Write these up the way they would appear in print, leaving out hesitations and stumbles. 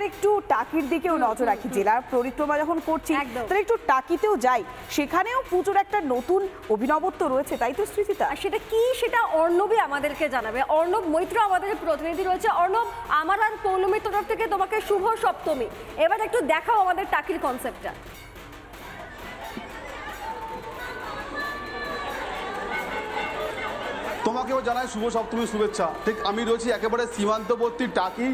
এবার একটু টাকির দিকেও নজর রাখি। জেলার পরিক্রমা যখন করছি তাহলে একটু টাকিতেও যাই, সেখানেও পুজোর একটা নতুন অভিনবত্ব রয়েছে, তাই তো স্মৃতিতা? সেটা কি, সেটা অর্ণবই আমাদেরকে জানাবে। অর্ণব মৈত্র আমাদের প্রতিনিধি রয়েছে। অর্ণব, আমার আর পৌলমীর তরফ থেকে তোমাকে শুভ সপ্তমী। এবার একটু দেখাও আমাদের টাকির কনসেপ্টটা। তোমাকেও জানাই শুভ সপ্তমীর শুভেচ্ছা। ঠিক আমি রয়েছি একেবারে সীমান্তবর্তী টাকি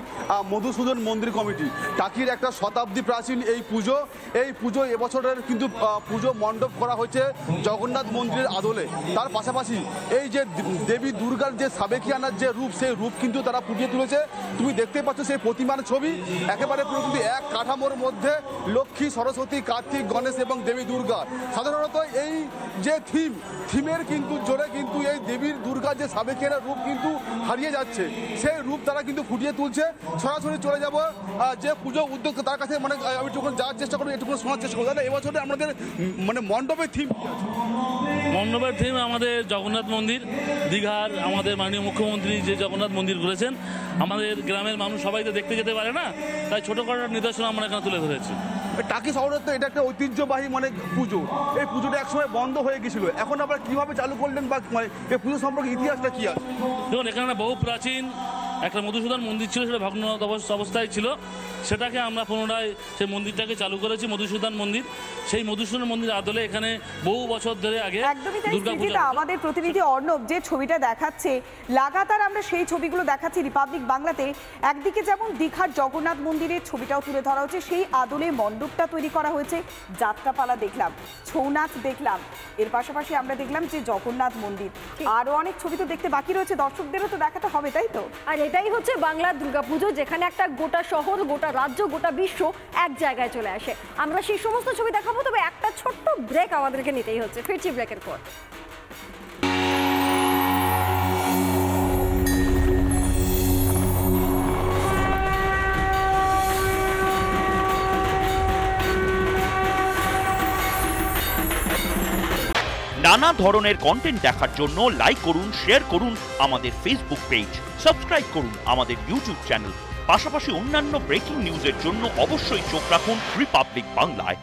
মধুসূদন মন্দির কমিটি। টাকির একটা শতাব্দী প্রাচীন এই পুজো এবছরের কিন্তু পুজো মণ্ডপ করা হয়েছে জগন্নাথ মন্দিরের আদলে। তার পাশাপাশি এই যে দেবী দুর্গার যে সাবেকিয়ানার যে রূপ, সেই রূপ কিন্তু তারা ফুটিয়ে তুলেছে। তুমি দেখতে পাচ্ছ সেই প্রতিমার ছবি, একেবারে পুরো কিন্তু এক কাঠামোর মধ্যে লক্ষ্মী, সরস্বতী, কার্তিক, গণেশ এবং দেবী দুর্গা। সাধারণত এই যে থিমের কিন্তু জোরে কিন্তু এই দেবীর দুর্গার যে সাবেকিয়ানার রূপ কিন্তু হারিয়ে যাচ্ছে, সেই রূপ তারা কিন্তু ফুটিয়ে তুলছে। সরাসরি চলে যাব যে পুজো উদ্যোক্তা তার কাছে, মানে আমি যখন যাওয়ার চেষ্টা করবো, একটু শোনার চেষ্টা করবো। এবছরে আমাদের মানে মণ্ডপের থিম আমাদের জগন্নাথ মন্দির, দীঘার আমাদের মাননীয় মুখ্যমন্ত্রী যে জগন্নাথ মন্দির করেছেন, আমাদের গ্রামের মানুষ সবাই তো দেখতে যেতে পারে না, তাই ছোটখাটো নিদর্শন আমরা এখানে তুলে ধরেছি। টাকি শহরের তো এটা একটা ঐতিহ্যবাহী মানে পুজো। এই পুজোটা একসময় বন্ধ হয়ে গেছিল, এখন আবার কিভাবে চালু করলেন বা এই পুজো সম্পর্কে ইতিহাসটা কি আছে? দেখুন, এখানে বহু প্রাচীন একটা মধুসূদন মন্দির ছিল, সেটা ভগ্ন অবস্থায় ছিল। সেটাকে আমরা পুনরায় সেই মন্দিরটাকে চালু করেছি, মধুসূদন মন্দির। সেই মধুসূদন মন্দির আদলে এখানে বহু বছর ধরে আগে দুর্গাপূজা। আমাদের প্রতিনিধি অর্ণব যে ছবিটা দেখাচ্ছে, লাগাতার আমরা সেই ছবিগুলো দেখাচ্ছি রিপাবলিক বাংলাতে। একদিকে যেমন দীঘার জগন্নাথ মন্দিরের ছবিটাও তুলে ধরা হচ্ছে, সেই আদলে মণ্ডপটা তৈরি করা হয়েছে। যাত্রাপালা দেখলাম, ছৌ নাচ দেখলাম, এর পাশাপাশি আমরা দেখলাম যে জগন্নাথ মন্দির। আরো অনেক ছবি তো দেখতে বাকি রয়েছে, দর্শকদেরও তো দেখাতে হবে, তাই তো? আর এটাই হচ্ছে বাংলার দুর্গাপুজো, যেখানে একটা গোটা শহর, গোটা রাজ্য, গোটা বিশ্ব এক জায়গায় চলে আসে। আমরা সেই সমস্ত ছবি দেখাবো, তবে একটা ছোট্ট ব্রেক আমাদেরকে নিতেই হচ্ছে। ফিরছি ব্রেকের পর। নানা ধরনের কন্টেন্ট দেখার জন্য লাইক করুন, শেয়ার করুন আমাদের ফেসবুক পেজ, সাবস্ক্রাইব করুন আমাদের ইউটিউব চ্যানেল। পাশাপাশি অন্যান্য ব্রেকিং নিউজের জন্য অবশ্যই চোখ রাখুন রিপাবলিক বাংলায়।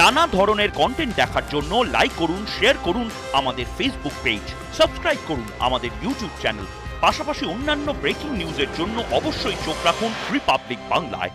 নানা ধরনের কন্টেন্ট দেখার জন্য লাইক করুন, শেয়ার করুন আমাদের ফেসবুক পেজ, সাবস্ক্রাইব করুন আমাদের ইউটিউব চ্যানেল। পাশাপাশি অন্যান্য ব্রেকিং নিউজের জন্য অবশ্যই চোখ রাখুন রিপাবলিক বাংলায়।